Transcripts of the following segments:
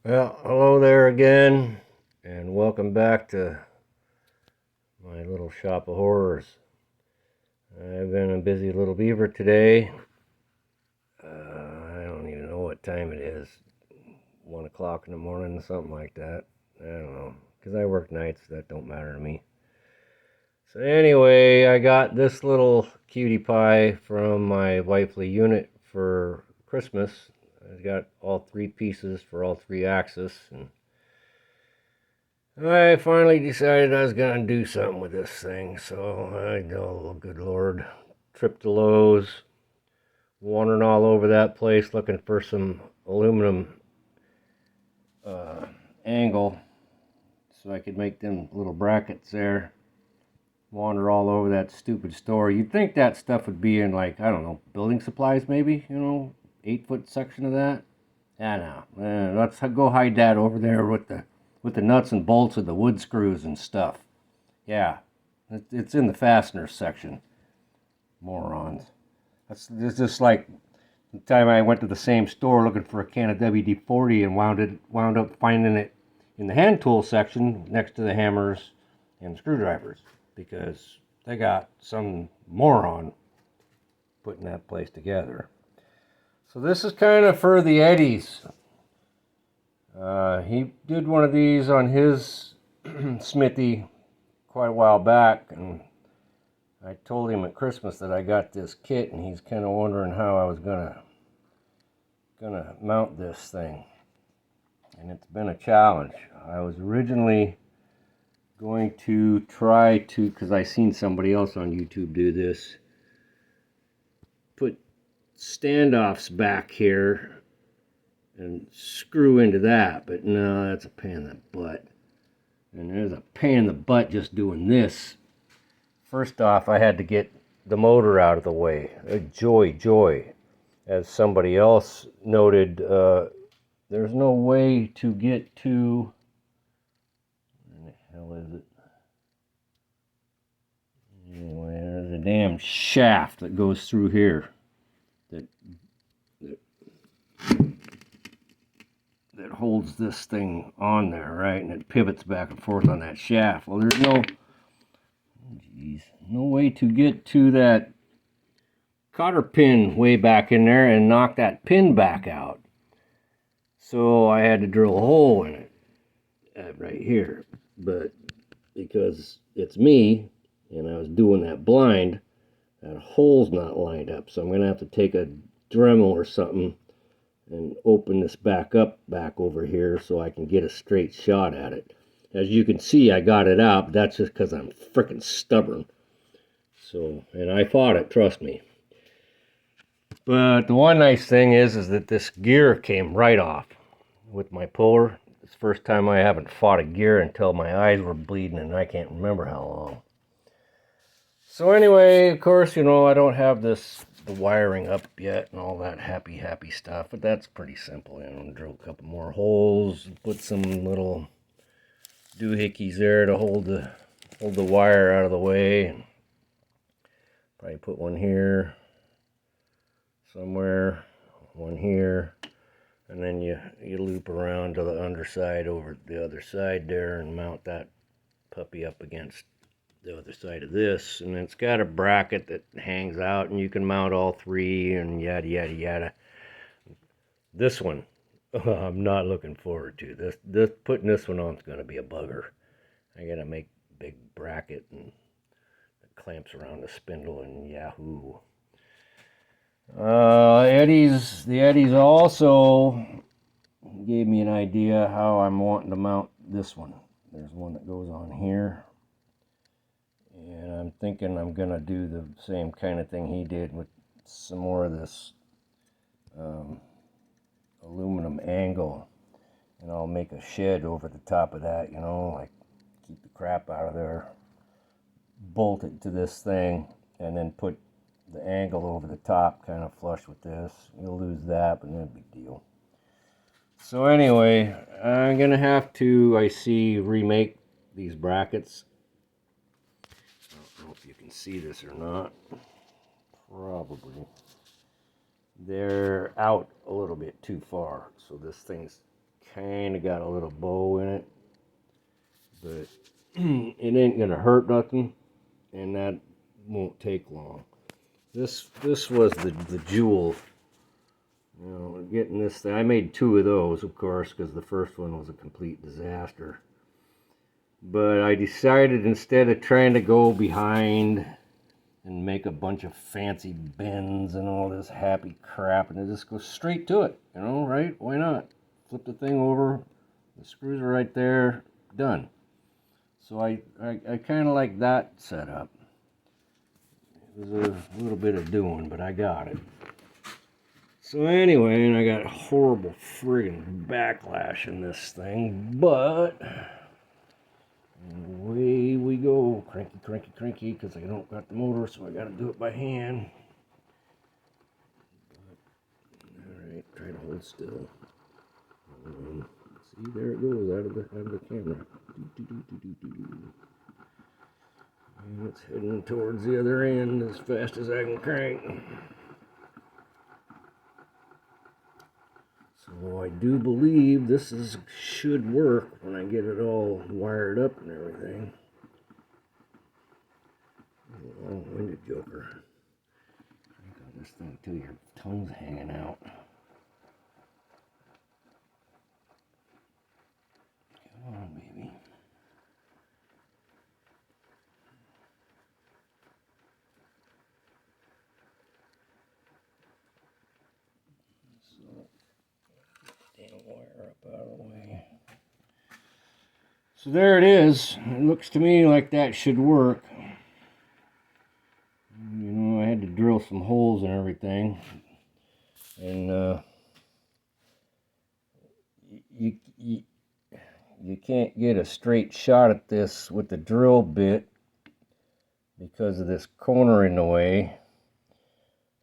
Well, hello there again, and welcome back to my little shop of horrors. I've been a busy little beaver today. I don't even know what time it is. 1 o'clock in the morning, something like that. I don't know, because I work nights, that don't matter to me. So anyway, I got this little cutie pie from my wifely unit for Christmas. I got all three pieces for all three axes, and I finally decided I was going to do something with this thing, so oh, good Lord, tripped the Lowe's, wandering all over that place looking for some aluminum angle so I could make them little brackets there. Wander all over that stupid store. You'd think that stuff would be in, like, I don't know, building supplies maybe, 8-foot section of that. No. Let's go hide that over there with the nuts and bolts of the wood screws and stuff. Yeah, it's in the fastener section. Morons. It's just like the time I went to the same store looking for a can of WD-40 and wound up finding it in the hand tool section next to the hammers and screwdrivers, because they got some moron putting that place together. So this is kind of for the Eddies. He did one of these on his Smithy quite a while back, and I told him at Christmas that I got this kit, and he's kind of wondering how I was gonna mount this thing, and it's been a challenge. I was originally going to try to, because I seen somebody else on YouTube do this, put standoffs back here and screw into that, but no, that's a pain in the butt. And there's a pain in the butt just doing this. First off, I had to get the motor out of the way. Joy. As somebody else noted, there's no way to get to... Where the hell is it? Anyway, there's a damn shaft that goes through here that holds this thing on there, right? And it pivots back and forth on that shaft. Well, there's no way to get to that cotter pin way back in there and knock that pin back out. So I had to drill a hole in it right here. But because it's me and I was doing that blind, that hole's not lined up. So I'm going to have to take a Dremel or something and open this back over here so I can get a straight shot at it. As you can see, I got it out, but that's just because I'm freaking stubborn. So, and I fought it, trust me. But the one nice thing is that this gear came right off with my puller. It's the first time I haven't fought a gear until my eyes were bleeding, and I can't remember how long. So anyway, of course, I don't have the wiring up yet and all that happy stuff, but that's pretty simple. Drill a couple more holes, put some little doohickeys there to hold the wire out of the way, and probably put one here somewhere, one here, and then you loop around to the underside over the other side there and mount that puppy up against the other side of this, and it's got a bracket that hangs out, and you can mount all three and yada. This one, I'm not looking forward to. This putting this one on is going to be a bugger. I gotta make a big bracket and it clamps around the spindle and yahoo. The Eddies also gave me an idea how I'm wanting to mount this one. There's one that goes on here. And I'm thinking I'm going to do the same kind of thing he did with some more of this aluminum angle. And I'll make a shed over the top of that, like keep the crap out of there. Bolt it to this thing and then put the angle over the top kind of flush with this. You'll lose that, but no big deal. So anyway, I'm going to have to, I see, remake these brackets. I don't know if you can see this or not. Probably. They're out a little bit too far, so this thing's kind of got a little bow in it, but it ain't gonna hurt nothing, and that won't take long. This was the jewel. You know, getting this thing. I made 2 of those, of course, because the first one was a complete disaster. But I decided instead of trying to go behind and make a bunch of fancy bends and all this happy crap, and I just go straight to it, you know, right? Why not? Flip the thing over, the screws are right there, done. So I kind of like that setup. It was a little bit of doing, but I got it. So anyway, and I got horrible friggin' backlash in this thing, but away we go. Cranky, cranky, cranky, because I don't got the motor, so I got to do it by hand. Alright, try to hold still. See, there it goes out of the camera. And it's heading towards the other end as fast as I can crank. So I do believe this should work when I get it all wired up and everything. Long-winded joker. Crank on this thing till your tongue's hanging out. Come on, baby. Wire up out of the way. So there it is. It looks to me like that should work. You know, I had to drill some holes and everything, and you can't get a straight shot at this with the drill bit because of this corner in the way.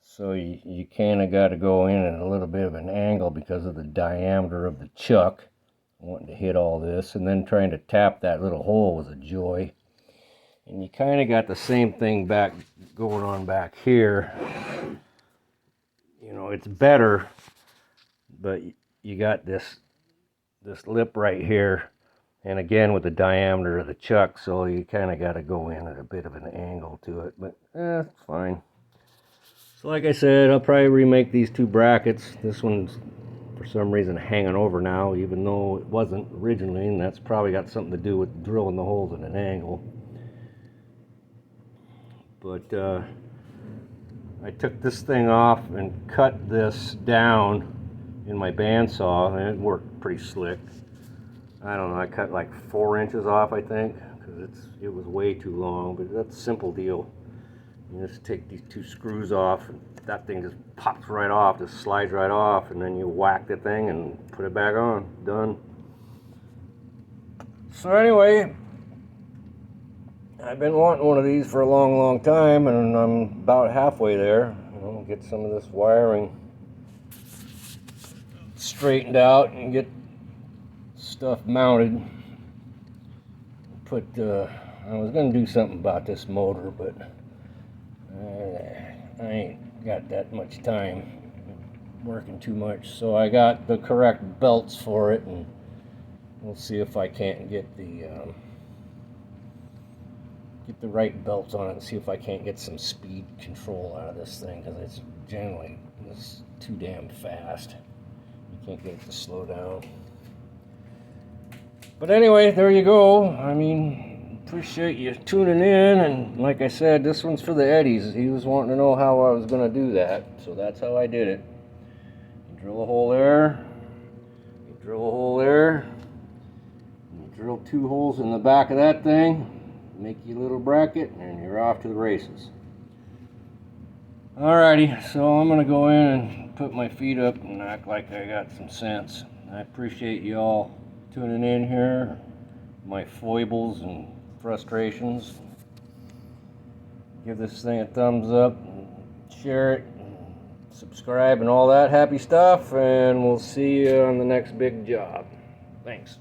So you kind of got to go in at a little bit of an angle because of the diameter of the chuck. Wanting to hit all this, and then trying to tap that little hole was a joy. And you kind of got the same thing going on back here. You know, it's better, but you got this lip right here, and again with the diameter of the chuck, so you kind of got to go in at a bit of an angle to it, but it's fine. So like I said, I'll probably remake these 2 brackets. This one's for some reason hanging over now, even though it wasn't originally, and that's probably got something to do with drilling the holes at an angle. But I took this thing off and cut this down in my bandsaw, and it worked pretty slick. I don't know, I cut like 4 inches off, I think, because it was way too long, but that's a simple deal. You just take these 2 screws off, and that thing just pops right off, just slides right off, and then you whack the thing and put it back on. Done. So anyway, I've been wanting one of these for a long, long time, and I'm about halfway there. You know, get some of this wiring straightened out and get stuff mounted. I was going to do something about this motor, but I ain't got that much time, working too much, so I got the correct belts for it, and we'll see if I can't get the right belts on it, and see if I can't get some speed control out of this thing, because it's generally too damn fast. You can't get it to slow down. But anyway, there you go. I mean, appreciate you tuning in, and like I said, this one's for the Eddies. He was wanting to know how I was going to do that, so that's how I did it. You drill a hole there, you drill a hole there, you drill 2 holes in the back of that thing, make your little bracket, and you're off to the races. Alrighty, so I'm going to go in and put my feet up and act like I got some sense. I appreciate you all tuning in here, my foibles and frustrations. Give this thing a thumbs up, share it, subscribe, and all that happy stuff, and we'll see you on the next big job. Thanks.